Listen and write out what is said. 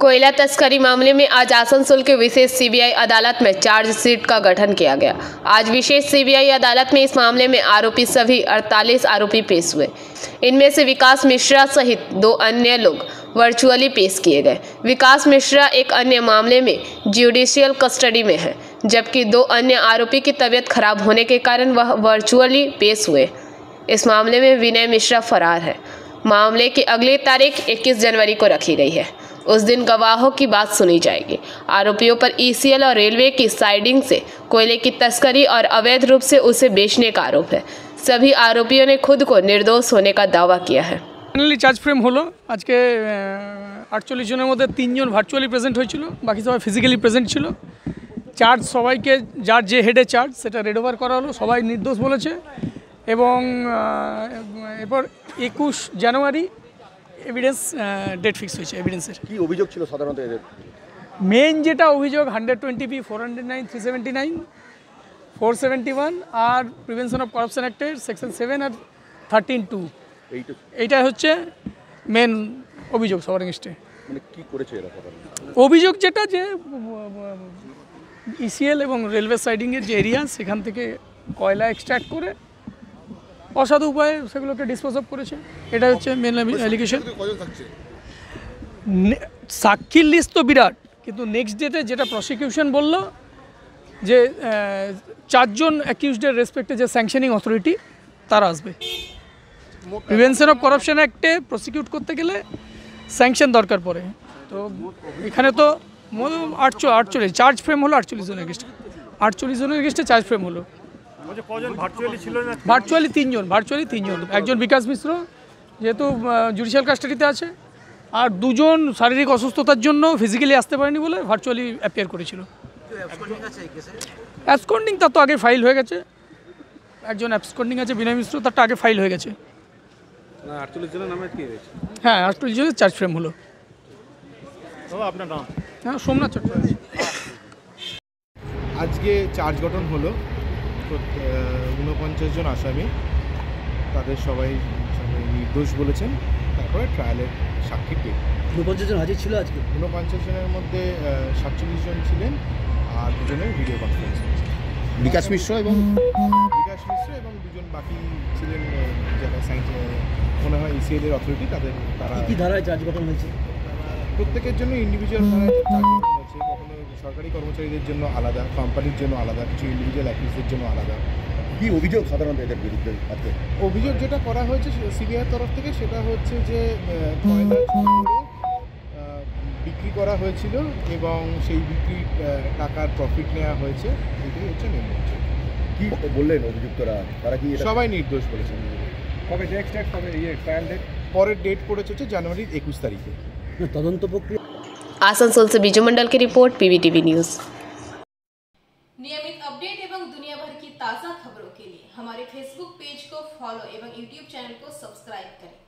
कोयला तस्करी मामले में आज आसनसोल के विशेष सीबीआई अदालत में चार्जशीट का गठन किया गया। आज विशेष सीबीआई अदालत में इस मामले में आरोपी सभी 48 आरोपी पेश हुए। इनमें से विकास मिश्रा सहित 2 अन्य लोग वर्चुअली पेश किए गए। विकास मिश्रा एक अन्य मामले में जुडिशियल कस्टडी में है, जबकि 2 अन्य आरोपी की तबीयत खराब होने के कारण वह वर्चुअली पेश हुए। इस मामले में विनय मिश्रा फरार है। मामले की अगली तारीख 21 जनवरी को रखी गई है। उस दिन गवाहों की बात सुनी जाएगी। आरोपियों पर ईसीएल और रेलवे की साइडिंग से कोयले की तस्करी और अवैध रूप से उसे बेचने का आरोप है। सभी आरोपियों ने खुद को निर्दोष होने का दावा किया है। Finally charge frame hello. आज के 48 जনের মধ্যে 3 জন ভার্চুয়ালি প্রেজেন্ট হয়েছিল, বাকি সবাই ফিজিক্যালি প্রেজেন্ট ছিল। চার্জ সবাইকে যার যে হেডে চার্জ সেটা রেড ওভার করা হলো, সবাই নির্দোষ বলেছে এবং এরপর 21 জানুয়ারি এভিডেন্স ডেট ফিক্স হয়েছে। এভিডেন্সের কি অভিযোগ ছিল সাধারণত এদের? মেইন যেটা অভিযোগ 120B 409 379 471 আর প্রিভেনশন অফ করাপশন অ্যাক্টের সেকশন 7 আর 13(2) এইটা হচ্ছে মেন অভিযোগ সবার এগেইনস্টে। মানে কি করেছে এরা? অভিযোগ যেটা যে ইসিএল এবং রেলওয়ে সাইডিংয়ের যে এরিয়া সেখান থেকে কয়লা এক্সট্র্যাক্ট করে অসাধু উপায়ে সেগুলোকে ডিসপোজ অফ করেছে। এটা হচ্ছে মেন অ্যালিগেশন। সাক্ষীর লিস্ট তো বিরাট, কিন্তু নেক্সট ডেটে যেটা প্রসিকিউশন বলল যে 4 জন অ্যাকিউজডের রেসপেক্টে যে স্যাংশনিং অথরিটি তারা আসবে। প্রিভেনশন অফ করাপশন অ্যাক্টে প্রসিকিউট করতে গেলে স্যাংশন দরকার পড়ে। তো এখানে তো 48 চার্জ ফ্রেম হলো 48 জনের এগেস্টে। 48 জনের এগেস্টে চার্জ ফ্রেম হলো। ভার্চুয়ালি 3 জন, একজন বিকাশ মিশ্র যেহেতু জুডিশিয়াল কাস্টাডিতে আছে, আর 2 জন শারীরিক অসুস্থতার জন্য ফিজিক্যালি আসতে পারেনি বলে ভার্চুয়ালি অ্যাপিয়ার করেছিল। অ্যাবসকন্ডিং তার তো আগে ফাইল হয়ে গেছে। একজন অ্যাবসকন্ডিং আছে বিনয় মিশ্র, তারটা আগে ফাইল হয়ে গেছে। 48 জনের নামে কি হয়েছে? হ্যাঁ, 48 জনের চার্জ ফ্রেম হলো। আপনার নাম? হ্যাঁ, সোমনাথ চট্টোপাধ্যায়। আজকে চার্জ গঠন হলো 49 জন আসামি, তাদের সবাই নির্দোষ বলেছেন। তারপরে ট্রায়ালের সাক্ষী পেয়ে 49 জন হাজির ছিল আজকে। 49 জনের মধ্যে 47 জন ছিলেন আর 2 জনের ভিডিও কনফারেন্স হয়েছে। বিকাশ মিশ্র এবং 2 জন বাকি ছিলেন যারা মনে হয় ইসিএল এর অথরিটি, তারা কি ধারায় চার্জ গঠন হয়েছে? প্রত্যেকের জন্য ইন্ডিভিজুয়াল ধারায় চার্জ গঠন হয়েছে। কখনো সরকারি কর্মচারীদের জন্য আলাদা, কোম্পানির জন্য আলাদা, কিছু ইন্ডিভিজুয়াল অ্যাকিউজদের জন্য আলাদা। কি অভিযোগ সাধারণত এদের বিরুদ্ধে? অভিযোগ যেটা করা হয়েছে সিবিআই তরফ থেকে সেটা হচ্ছে যে কয়লা চুরি করে বিক্রি করা হয়েছিল এবং সেই বিক্রির টাকার প্রফিট নেওয়া হয়েছে। এটাই হচ্ছে মেন অভিযোগ। কি বললেন অভিযুক্তরা? তারা কি সবাই নির্দোষ বলেছেন। কবে নেক্সট ডেট, কবে ট্রায়াল ডেট? পরের ডেট পড়েছে হচ্ছে জানুয়ারির 21 তারিখে। তদন্ত প্রক্রিয়া। आसनसोल से बीजू मंडल की रिपोर्ट, पीवीटीवी न्यूज। नियमित अपडेट एवं दुनिया भर की ताज़ा खबरों के लिए हमारे फेसबुक पेज को फॉलो एवं यूट्यूब चैनल को सब्सक्राइब करें।